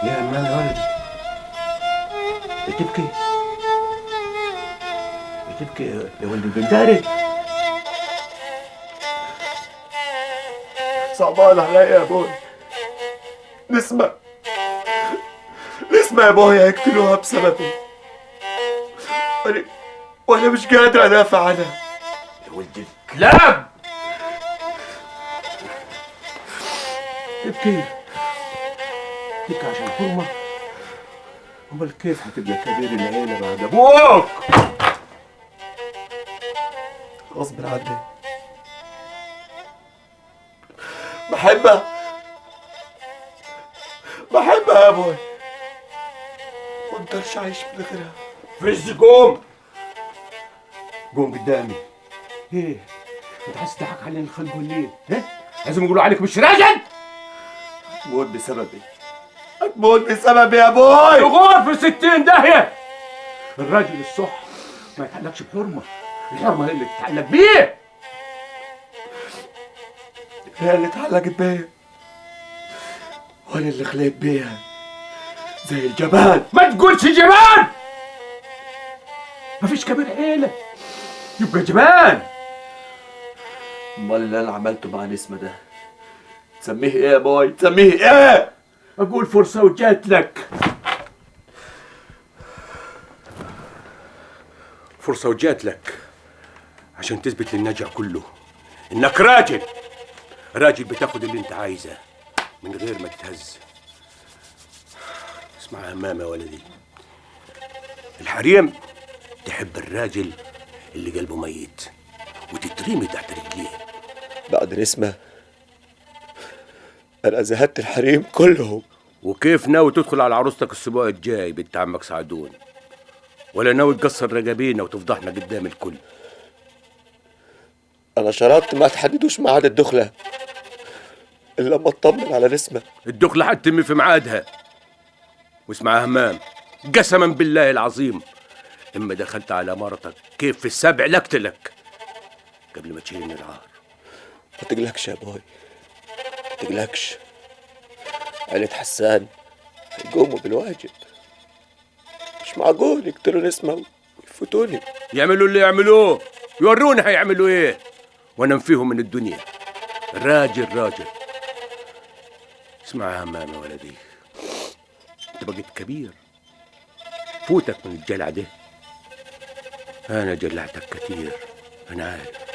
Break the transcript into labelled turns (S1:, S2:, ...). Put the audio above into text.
S1: يا أمان يا ولدي، بتبكي؟ بتبكي يا ولد البنداري؟
S2: صعبان عليا يا ابوي. نسمة يا ابوي هيقتلوها بسببي، وانا مش قادر ادافع عنها.
S1: يا ولد الكلاب، تبكي عشان حرمة؟ امال كيف هتبقى كبير العيلة بعد ابوك؟
S2: غصب عني، بحبها يا ابوي، ما اقدرش اعيش من غيرها.
S1: فز قوم قدامي. ايه انت عايز تضحك علينا الخلق ولا ايه؟ ايه لازم يقولوا عليك مش راجل؟
S2: هتموت بسببي يا ابوي.
S1: تغور في 60 داهية. الراجل الصح ما يتعلقش بحرمة، الحرمة هي اللي تتعلق بيه.
S2: هي اللي اتعلقت بيا وانا اللي خليت بيها زي الجبان.
S1: ما تقولش جبان، مفيش كبير عيلة يبقى جبان.
S2: امال اللي انا عملته مع نسمة ده تسميه ايه يا ابوي؟ تسميه ايه؟
S1: اقول فرصة وجات لك، فرصة وجات لك عشان تثبت للنجع كله انك راجل بتاخد اللي انت عايزه من غير ما تتهز. اسمع يا همام يا ولدي، الحريم تحب الراجل اللي قلبه ميت وتترمي تحت رجليه.
S2: بعد نسمة انا زهدت الحريم كلهم.
S1: وكيف ناوي تدخل على عروستك الاسبوع الجاي بنت عمك سعدون؟ ولا ناوي تقصر رقابينا وتفضحنا قدام الكل؟
S2: انا شرطت ما تحددوش ميعاد الدخلة الا لما اطمن على نسمة.
S1: الدخلة هتتم في ميعادها. واسمع يا همام، قسما بالله العظيم اما دخلت على مرتك كيف في السبع لاقتلك قبل ما تشيلني العار.
S2: ما تقلقش يا ابوي، ما تقلقش. عيلة حسان هيقوموا بالواجب، مش معقول يقتلوا نسمة ويفوتوني.
S1: يعملوا اللي يعملوه، يورونا هيعملوا ايه وانا نفيهم من الدنيا. راجل. اسمع يا همام يا ولدي، انت بقيت كبير، فوتك من الجلع ده. انا جلعتك كتير انا عارف،